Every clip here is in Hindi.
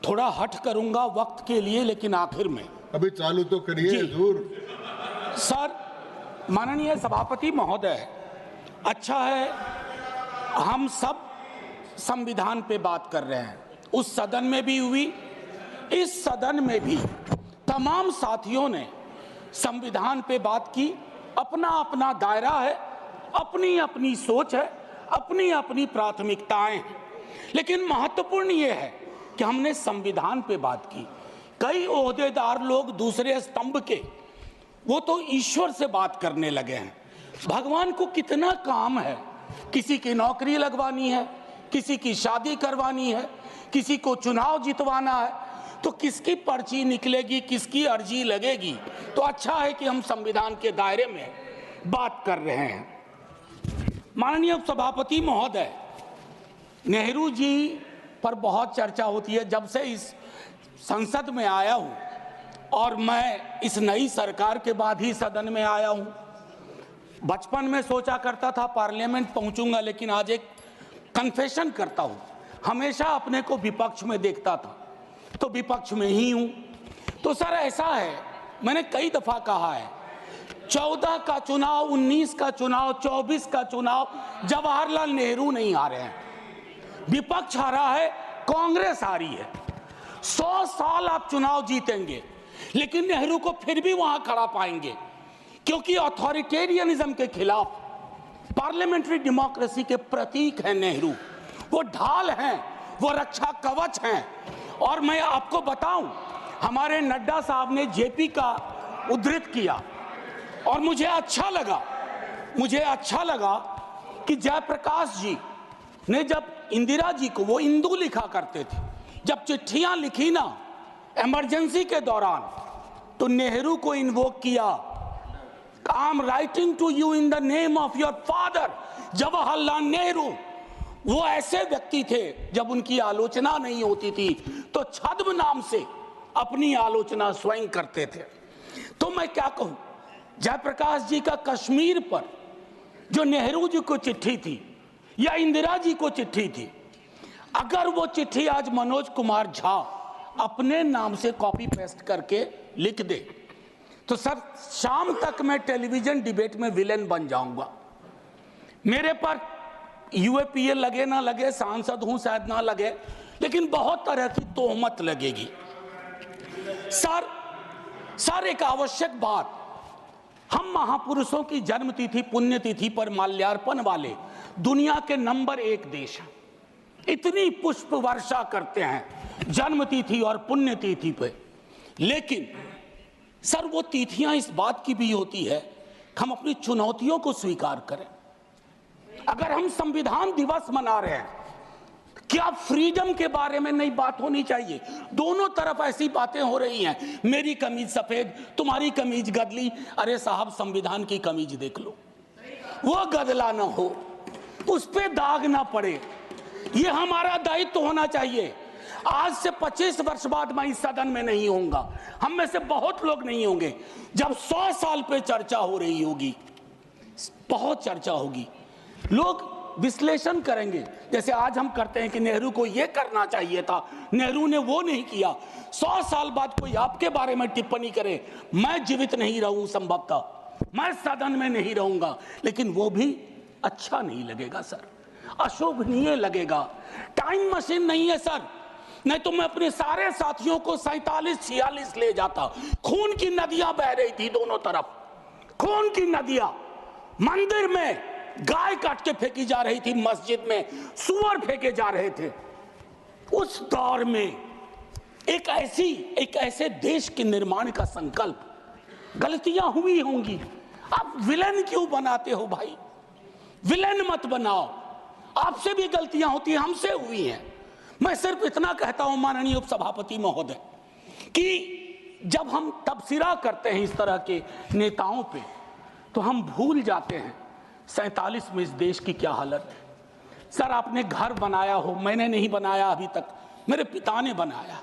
थोड़ा हट करूंगा वक्त के लिए, लेकिन आखिर में अभी चालू तो करिए हुजूर। सर, माननीय सभापति महोदय, अच्छा है हम सब संविधान पे बात कर रहे हैं। उस सदन में भी हुई, इस सदन में भी तमाम साथियों ने संविधान पे बात की। अपना अपना दायरा है, अपनी अपनी सोच है, अपनी अपनी प्राथमिकताएं हैं, लेकिन महत्वपूर्ण ये है कि हमने संविधान पे बात की। कई ओहदेदार लोग दूसरे स्तंभ के, वो तो ईश्वर से बात करने लगे हैं। भगवान को कितना काम है, किसी की नौकरी लगवानी है, किसी की शादी करवानी है, किसी को चुनाव जितवाना है, तो किसकी पर्ची निकलेगी, किसकी अर्जी लगेगी। तो अच्छा है कि हम संविधान के दायरे में बात कर रहे हैं। माननीय सभापति महोदय, नेहरू जी पर बहुत चर्चा होती है जब से इस संसद में आया हूं, और मैं इस नई सरकार के बाद ही सदन में आया हूं। बचपन में सोचा करता था पार्लियामेंट पहुंचूंगा, लेकिन आज एक कन्फेशन करता हूं, हमेशा अपने को विपक्ष में देखता था, तो विपक्ष में ही हूं। तो सर ऐसा है, मैंने कई दफा कहा है, 14 का चुनाव, 19 का चुनाव, 24 का चुनाव, जवाहरलाल नेहरू नहीं हारे हैं, विपक्ष हारा है, कांग्रेस हारी है। 100 साल आप चुनाव जीतेंगे, लेकिन नेहरू को फिर भी वहां खड़ा पाएंगे, क्योंकि अथॉरिटेरियनिज्म के खिलाफ, पार्लियामेंट्री डेमोक्रेसी के प्रतीक हैं नेहरू। वो ढाल हैं, वो रक्षा कवच हैं। और मैं आपको बताऊं, हमारे नड्डा साहब ने जेपी का उद्धृत किया, और मुझे अच्छा लगा कि जयप्रकाश जी ने जब इंदिरा जी को, वो इंदू लिखा करते थे, जब चिट्ठियां लिखी ना इमरजेंसी के दौरान, तो नेहरू को इन्वोक किया। I am writing to you in the name of your father Jawaharlal Nehru. वो ऐसे व्यक्ति थे, जब उनकी आलोचना नहीं होती थी तो छद्म नाम से अपनी आलोचना स्वयं करते थे। तो मैं क्या कहूं, जयप्रकाश जी का कश्मीर पर जो नेहरू जी को चिट्ठी थी या इंदिरा जी को चिट्ठी थी, अगर वो चिट्ठी आज मनोज कुमार झा अपने नाम से कॉपी पेस्ट करके लिख दे, तो सर शाम तक मैं टेलीविजन डिबेट में विलेन बन जाऊंगा। मेरे पर यूएपीए लगे ना लगे, सांसद हूं शायद ना लगे, लेकिन बहुत तरह की तोहमत लगेगी। सर एक आवश्यक बात, हम महापुरुषों की जन्मतिथि पुण्यतिथि पर माल्यार्पण वाले दुनिया के नंबर 1 देश हैं। इतनी पुष्प वर्षा करते हैं जन्मतिथि और पुण्यतिथि पे, लेकिन सर वो तिथियां इस बात की भी होती है कि हम अपनी चुनौतियों को स्वीकार करें। अगर हम संविधान दिवस मना रहे हैं, क्या फ्रीडम के बारे में नहीं बात होनी चाहिए? दोनों तरफ ऐसी बातें हो रही हैं, मेरी कमीज सफेद, तुम्हारी कमीज गदली। अरे साहब, संविधान की कमीज देख लो, वो गदला ना हो, उस पे दाग ना पड़े, ये हमारा दायित्व होना चाहिए। आज से 25 वर्ष बाद मैं इस सदन में नहीं होऊंगा, हम में से बहुत लोग नहीं होंगे। जब 100 साल पे चर्चा हो रही होगी, बहुत चर्चा होगी, लोग विश्लेषण करेंगे, जैसे आज हम करते हैं कि नेहरू को यह करना चाहिए था, नेहरू ने वो नहीं किया। 100 साल बाद कोई आपके बारे में टिप्पणी करे, मैं जीवित नहीं रहूं, संभवतः मैं सदन में नहीं रहूंगा, लेकिन वो भी अच्छा नहीं लगेगा सर, अशोभनीय लगेगा। टाइम मशीन नहीं है सर, नहीं तो मैं अपने सारे साथियों को 47-46 ले जाता। खून की नदियां बह रही थी दोनों तरफ, खून की नदियां, मंदिर में गाय काट के फेंकी जा रही थी, मस्जिद में सुअर फेंके जा रहे थे। उस दौर में एक ऐसे देश के निर्माण का संकल्प, गलतियां हुई होंगी, आप विलेन क्यों बनाते हो भाई? विलेन मत बनाओ, आपसे भी गलतियां होती हैं, हमसे हुई हैं। मैं सिर्फ इतना कहता हूं माननीय उपसभापति महोदय, कि जब हम तबसरा करते हैं इस तरह के नेताओं पे, तो हम भूल जाते हैं 47 में इस देश की क्या हालत है। सर आपने घर बनाया हो, मैंने नहीं बनाया अभी तक, मेरे पिता ने बनाया।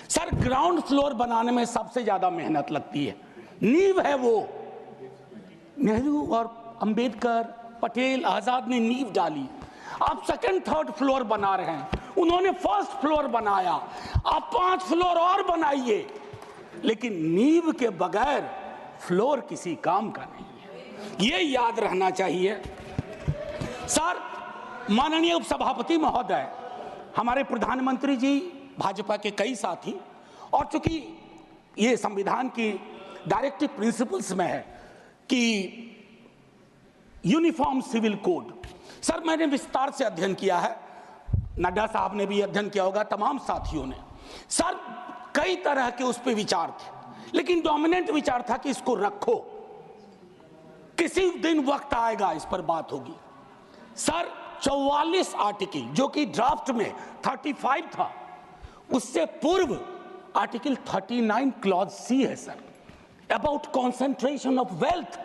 सर ग्राउंड फ्लोर बनाने में सबसे ज्यादा मेहनत लगती है, नींव है वो। नेहरू और अंबेडकर, पटेल, आजाद ने नींव डाली, आप सेकंड थर्ड फ्लोर बना रहे हैं, उन्होंने फर्स्ट फ्लोर बनाया, आप 5 फ्लोर और बनाइए, लेकिन नींव के बगैर फ्लोर किसी काम का नहीं है, ये याद रहना चाहिए। सर, माननीय उपसभापति महोदय, हमारे प्रधानमंत्री जी, भाजपा के कई साथी, और चूंकि ये संविधान की डायरेक्टिव प्रिंसिपल्स में है कि यूनिफॉर्म सिविल कोड, सर मैंने विस्तार से अध्ययन किया है, नड्डा साहब ने भी अध्ययन किया होगा, तमाम साथियों ने। सर कई तरह के उस पर विचार थे, लेकिन डोमिनेंट विचार था कि इसको रखो, किसी दिन वक्त आएगा इस पर बात होगी। सर 44 आर्टिकल जो कि ड्राफ्ट में 35 था, उससे पूर्व आर्टिकल 39 क्लॉज सी है sir, about concentration of wealth.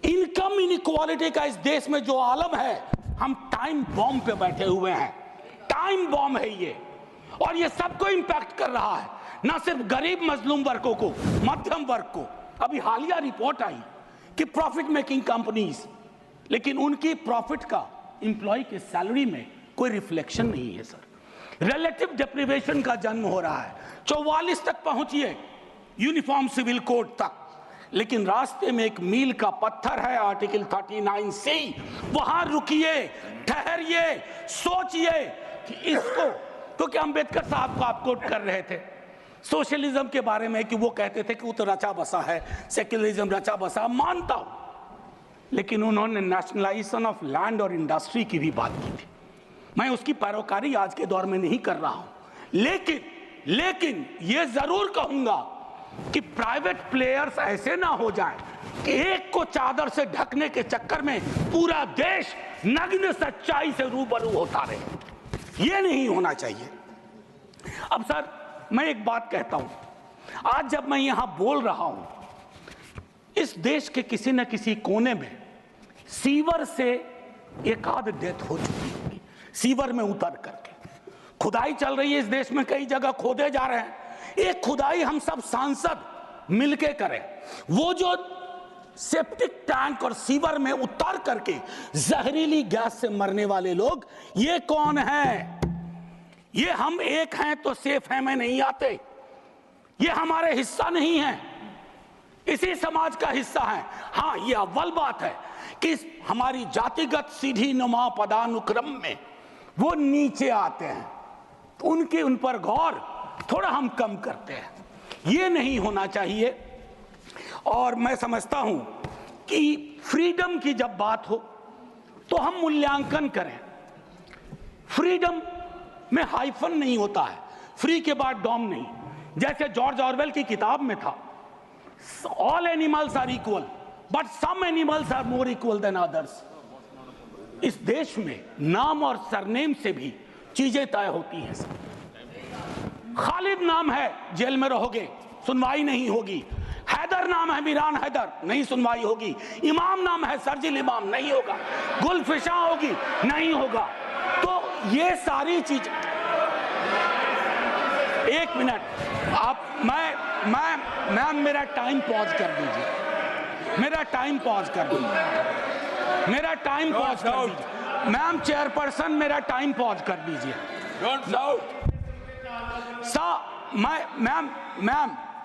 Income inequality का इस देश में जो आलम है, हम टाइम बॉम्ब पे बैठे हुए हैं, टाइम बॉम्ब है ये, और ये सबको इंपैक्ट कर रहा है, ना सिर्फ गरीब मजलूम वर्गों को, मध्यम वर्ग को। अभी हालिया रिपोर्ट आई कि प्रॉफिट मेकिंग कंपनीज, लेकिन उनकी प्रॉफिट का एम्प्लॉय के सैलरी में कोई रिफ्लेक्शन नहीं है सर। रिलेटिव डिप्रीवेशन का जन्म हो रहा है। 44 तक पहुंचिए यूनिफॉर्म सिविल कोड तक, लेकिन रास्ते में एक मील का पत्थर है आर्टिकल 39 सी, वहां रुकिए, ठहरिए, सोचिए कि इसको, क्योंकि अंबेडकर साहब को आप कोट कर रहे थे सोशलिज्म के बारे में कि वो कहते थे कि वो तो रचा बसा है, सेक्युलरिज्म रचा बसा, मानता हूं, लेकिन उन्होंने नेशनलाइजेशन ऑफ लैंड और इंडस्ट्री की भी बात की थी। मैं उसकी पैरोकारी आज के दौर में नहीं कर रहा हूं, लेकिन ये जरूर कहूंगा कि प्राइवेट प्लेयर्स ऐसे ना हो जाएं कि एक को चादर से ढकने के चक्कर में पूरा देश नग्न सच्चाई से रूबरू होता रहे, ये नहीं होना चाहिए। अब सर मैं एक बात कहता हूं, आज जब मैं यहां बोल रहा हूं, इस देश के किसी न किसी कोने में सीवर से एक आध डेथ हो चुकी होगी, सीवर में उतर करके खुदाई चल रही है इस देश में, कई जगह खोदे जा रहे हैं। एक खुदाई हम सब सांसद मिलके करें, वो जो सेप्टिक टैंक और सीवर में उतर करके जहरीली गैस से मरने वाले लोग, ये कौन है? ये हम एक हैं तो सेफ हैं में नहीं आते, ये हमारे हिस्सा नहीं है, इसी समाज का हिस्सा है। हाँ, ये अव्वल बात है कि हमारी जातिगत सीढ़ी नुमा पदानुक्रम में वो नीचे आते हैं, तो उनके उन पर गौर थोड़ा हम कम करते हैं, ये नहीं होना चाहिए। और मैं समझता हूं कि फ्रीडम की जब बात हो तो हम मूल्यांकन करें। फ्रीडम में हाइफन नहीं होता है, फ्री के बाद डॉम नहीं, जैसे जॉर्ज ऑरवेल की किताब में था, all animals are equal but some animals are more equal than others. इस देश में नाम और सरनेम से भी चीजें तय होती हैं। खालिद नाम है, जेल में रहोगे, सुनवाई नहीं होगी। हैदर नाम है, मीरान हैदर, नहीं सुनवाई होगी। इमाम नाम है, सरजिल इमाम, नहीं होगा। गुलफिशा होगी, नहीं होगा। तो ये सारी चीज, एक मिनट आप, मैं मेरा टाइम पॉज कर दीजिए, मेरा टाइम पॉज कर दीजिए, मेरा टाइम पॉज कर दीजिए। मैम चेयरपर्सन, मेरा टाइम पॉज कर दीजिए।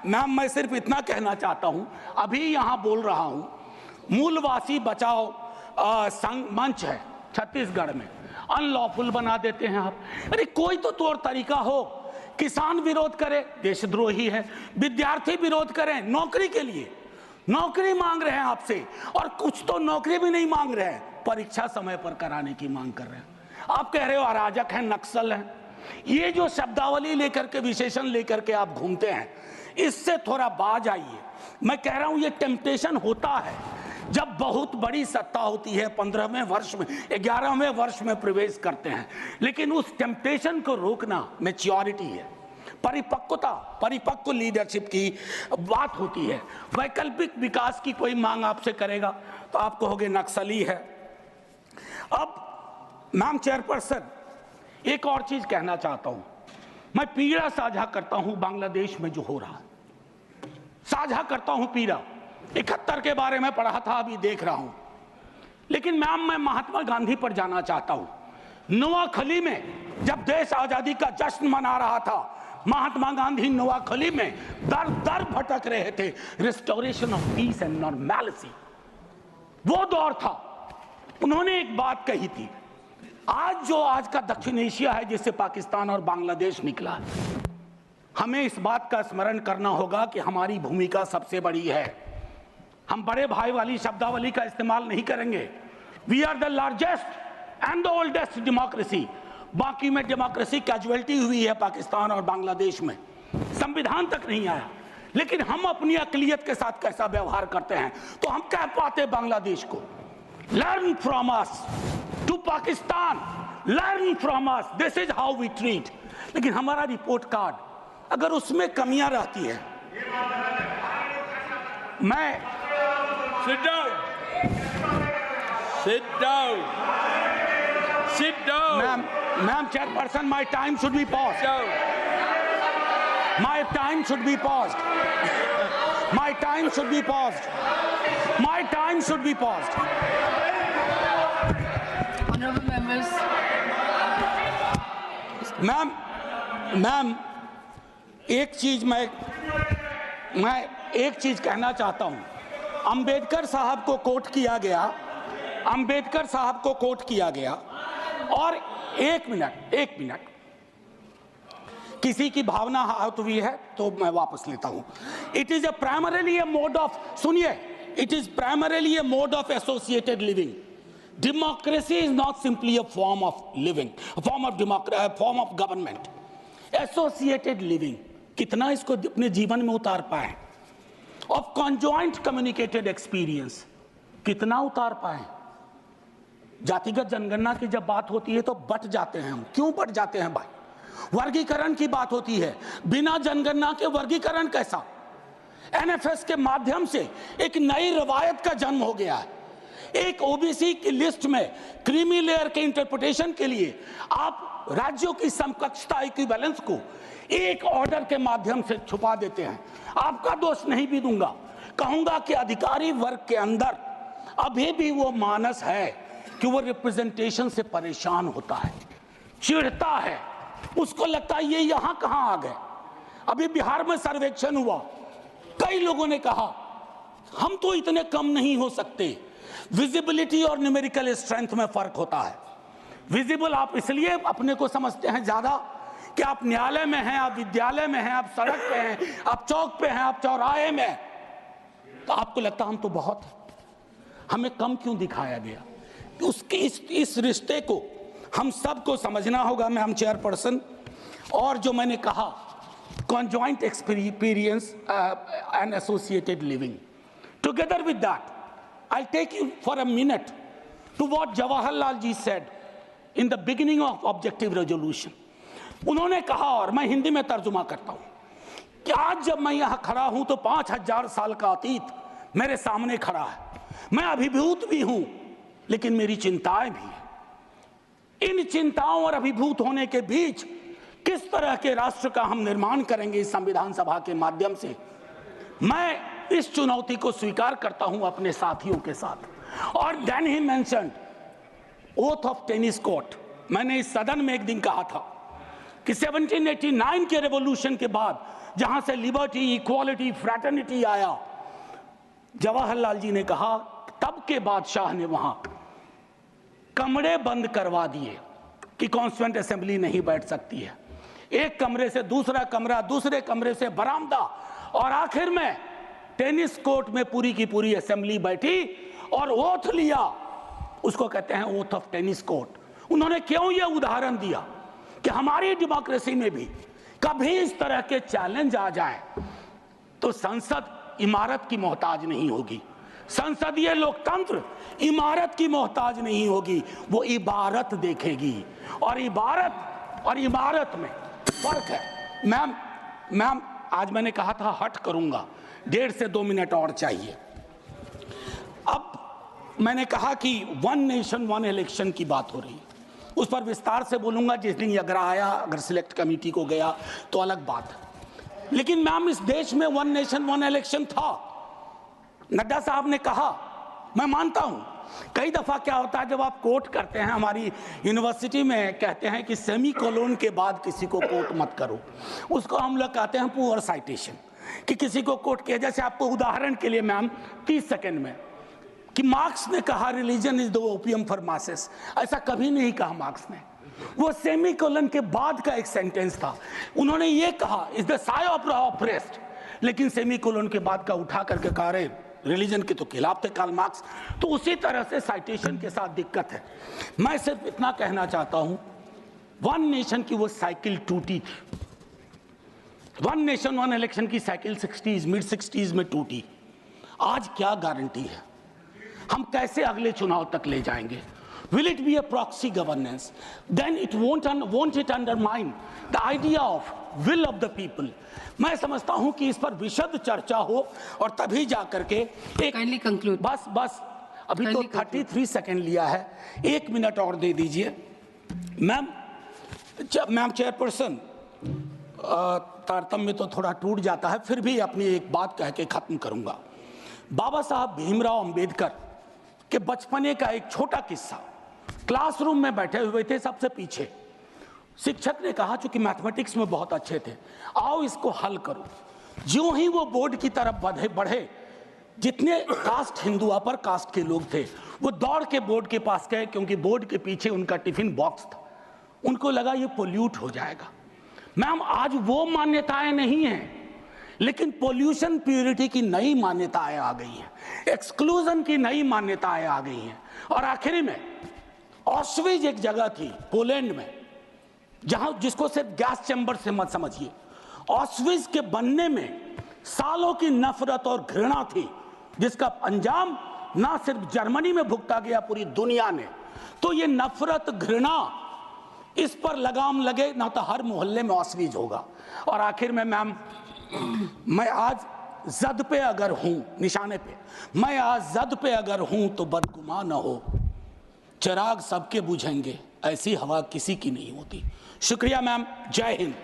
मैम मैं सिर्फ इतना कहना चाहता हूं, अभी यहां बोल रहा हूं, मूलवासी बचाओ संघ मंच है छत्तीसगढ़ में, अनलॉफुल बना देते हैं आप। अरे कोई तो तौर तरीका हो, किसान विरोध करे, देशद्रोही है, विद्यार्थी विरोध करें नौकरी के लिए, नौकरी मांग रहे हैं आपसे, और कुछ तो नौकरी भी नहीं मांग रहे हैं, परीक्षा समय पर कराने की मांग कर रहे हैं। आप कह रहे हो अराजक हैं, नक्सल हैं। ये जो शब्दावली लेकर के, विशेषण लेकर के आप घूमते हैं, इससे थोड़ा बाज आइए। मैं कह रहा हूं ये टेम्पटेशन होता है जब बहुत बड़ी सत्ता होती है, 15वें वर्ष में, 11वें वर्ष में प्रवेश करते हैं, लेकिन उस टेम्पटेशन को रोकना मैच्योरिटी है, परिपक्वता, परिपक्व लीडरशिप की बात होती है। वैकल्पिक विकास की कोई मांग आपसे करेगा तो आप कहोगे नक्सली है। अब मैम चेयरपर्सन, एक और चीज कहना चाहता हूं, मैं पीड़ा साझा करता हूं बांग्लादेश में जो हो रहा है, साझा करता हूं पीड़ा। 71 के बारे में पढ़ा था, अभी देख रहा हूं, लेकिन मैम मैं महात्मा गांधी पर जाना चाहता हूं। नोआखली में जब देश आजादी का जश्न मना रहा था, महात्मा गांधी नोआखली में दर दर भटक रहे थे, restoration of peace and normality, वो दौर था। उन्होंने एक बात कही थी, आज का दक्षिण एशिया है जिससे पाकिस्तान और बांग्लादेश निकला है, हमें इस बात का स्मरण करना होगा कि हमारी भूमिका सबसे बड़ी है। हम बड़े भाई वाली शब्दावली का इस्तेमाल नहीं करेंगे। We are the largest and the oldest democracy. बाकी में डेमोक्रेसी कैजुअलिटी हुई है पाकिस्तान और बांग्लादेश में, संविधान तक नहीं आया। लेकिन हम अपनी अकलियत के साथ कैसा व्यवहार करते हैं, तो हम कह पाते बांग्लादेश को, learn from us, to Pakistan, learn from us, this is how we treat. लेकिन हमारा रिपोर्ट कार्ड अगर उसमें कमियां रहती है, मैं Sit down. Sit down. Sit down. Ma'am, chairperson, my time should be paused. Down. My time should be paused. My time should be paused. My time should be paused. Honorable members. Ma'am, एक चीज मैं एक चीज कहना चाहता हूं। अंबेडकर साहब को कोट किया गया, अंबेडकर साहब को कोट किया गया, और एक मिनट किसी की भावना आहत हुई है तो मैं वापस लेता हूं। It is primarily a mode of, सुनिए, it is primarily a mode of associated living. Democracy is not simply a form of living, form of government. Associated living, कितना इसको अपने जीवन में उतार पाए, ऑफ कॉन्जॉइंट कम्युनिकेटेड एक्सपीरियंस, कितना उतार पाए। जातिगत जनगणना की जब बात होती है तो बट जाते हैं हम। क्यों बट जाते हैं भाई? वर्गीकरण की बात होती है, बिना जनगणना के वर्गीकरण कैसा? एनएफएस के माध्यम से एक नई रवायत का जन्म हो गया है। एक ओबीसी की लिस्ट में क्रीमी लेयर के इंटरप्रिटेशन के लिए आप राज्यों की समकक्षता इक्विवेलेंस को एक ऑर्डर के माध्यम से छुपा देते हैं। आपका दोष नहीं भी दूंगा, कहूंगा कि अधिकारी वर्ग के अंदर अभी भी वो मानस है कि वो रिप्रेजेंटेशन से परेशान होता है, चिढ़ता है, उसको लगता है ये यहां कहां आ गए। अभी बिहार में सर्वेक्षण हुआ, कई लोगों ने कहा हम तो इतने कम नहीं हो सकते। विजिबिलिटी और न्यूमेरिकल स्ट्रेंथ में फर्क होता है। विजिबल आप इसलिए अपने को समझते हैं ज्यादा कि आप न्यायालय में हैं, आप विद्यालय में हैं, आप सड़क पे हैं, आप चौक पे हैं, आप चौराहे में हैं, तो आपको लगता हम तो बहुत हैं। हमें कम क्यों दिखाया गया? उसके इस रिश्ते को हम सबको समझना होगा। मैम चेयरपर्सन, और जो मैंने कहा conjoint experience and associated living, together with that I take you for a minute to what Jawaharlal ji said in the beginning of objective resolution. उन्होंने कहा, और मैं हिंदी में तर्जुमा करता हूं, कि आज जब मैं यहां खड़ा हूं तो 5000 साल का अतीत मेरे सामने खड़ा है। मैं अभिभूत भी हूं, लेकिन मेरी चिंताएं भी हैं। इन चिंताओं और अभिभूत होने के बीच किस तरह के राष्ट्र का हम निर्माण करेंगे इस संविधान सभा के माध्यम से, मैं इस चुनौती को स्वीकार करता हूं अपने साथियों के साथ। और देन ही mentioned oath of tennis court. मैंने इस सदन में एक दिन कहा था कि 1789 के रेवोल्यूशन के बाद जहां से लिबर्टी, इक्वालिटी, फ्रैटर्निटी आया, जवाहरलाल जी ने कहा तब के बादशाह ने वहां कमरे बंद करवा दिए कि कॉन्स्टिट्यूएंट असेंबली नहीं बैठ सकती है। एक कमरे से दूसरा कमरा, दूसरे कमरे से बरामदा, और आखिर में टेनिस कोर्ट में पूरी की पूरी असेंबली बैठी और ओथ लिया। उसको कहते हैं ओथ ऑफ टेनिस कोर्ट। उन्होंने क्यों यह उदाहरण दिया कि हमारी डेमोक्रेसी में भी कभी इस तरह के चैलेंज आ जाए तो संसद इमारत की मोहताज नहीं होगी। संसदीय लोकतंत्र इमारत की मोहताज नहीं होगी, वो इबारत देखेगी। और इबारत में फर्क है। मैम आज मैंने कहा था हट करूंगा, 1.5 से 2 मिनट और चाहिए। अब मैंने कहा कि वन नेशन वन इलेक्शन की बात हो रही है, उस पर विस्तार से बोलूंगा जिस दिन अगर आया, अगर सिलेक्ट कमेटी को गया तो अलग बात है। लेकिन मैम इस देश में वन नेशन वन इलेक्शन था। नड्डा साहब ने कहा, मैं मानता हूं कई दफ़ा क्या होता है जब आप कोट करते हैं, हमारी यूनिवर्सिटी में कहते हैं कि सेमी कोलोन के बाद किसी को कोट मत करो, उसको हम लोग कहते हैं पुअर साइटेशन, कि किसी को कोट किया। जैसे आपको उदाहरण के लिए मैम 30 सेकंड में कि मार्क्स ने कहा religion is the opium for masses, ऐसा कभी नहीं कहा मार्क्स ने। वो सेमी कोलन के बाद का एक सेंटेंस था, उन्होंने ये कहा is the Sai of oppressed, लेकिन सेमी कोलन के बाद का उठा करके कहा रहे रिलीजन के तो खिलाफ थे कार्ल मार्क्स। तो उसी तरह से साइटेशन के साथ दिक्कत है। मैं सिर्फ इतना कहना चाहता हूं, वन नेशन की वो साइकिल टूटी थी, वन नेशन वन इलेक्शन की साइकिल 60s मिड 60s में टूटी। आज क्या गारंटी है, हम कैसे अगले चुनाव तक ले जाएंगे? Will it be a proxy governance? Then it won't it undermine the idea of will of the people? मैं समझता हूं कि इस पर विशद चर्चा हो और तभी जा करके एक Kindly conclude. बस अभी तो 33 सेकंड लिया है, 1 मिनट और दे दीजिए। मैम चेयरपर्सन, तारतम्य तो थोड़ा टूट जाता है, फिर भी अपनी एक बात कह के खत्म करूंगा। बाबा साहब भीमराव अंबेडकर के बचपने का एक छोटा किस्सा। क्लासरूम में बैठे हुए थे सबसे पीछे, शिक्षक ने कहा चूंकि मैथमेटिक्स में बहुत अच्छे थे, आओ इसको हल करो। ज्यों ही वो बोर्ड की तरफ बढ़े, जितने कास्ट हिंदू अपर कास्ट के लोग थे वो दौड़ के बोर्ड के पास गए, क्योंकि बोर्ड के पीछे उनका टिफिन बॉक्स था। उनको लगा ये पोल्यूट हो जाएगा। मैम आज वो मान्यताएं नहीं हैं, लेकिन पोल्यूशन प्योरिटी की नई मान्यताएं आ गई हैं, एक्सक्लूजन की नई मान्यताएं आ गई हैं। और आखिरी में ऑस्विज एक जगह थी पोलैंड में, जहां जिसको सिर्फ गैस चैम्बर से मत समझिए, ऑस्विज के बनने में सालों की नफरत और घृणा थी, जिसका अंजाम ना सिर्फ जर्मनी में भुगता गया, पूरी दुनिया ने। तो ये नफरत घृणा, इस पर लगाम लगे ना तो हर मोहल्ले में ऑस्विज होगा। और आखिर में मैम, मैं आज जद पे अगर हूं, निशाने पे, मैं आज जद पे अगर हूं तो बदगुमान न हो, चिराग सबके बुझेंगे, ऐसी हवा किसी की नहीं होती। शुक्रिया मैम, जय हिंद।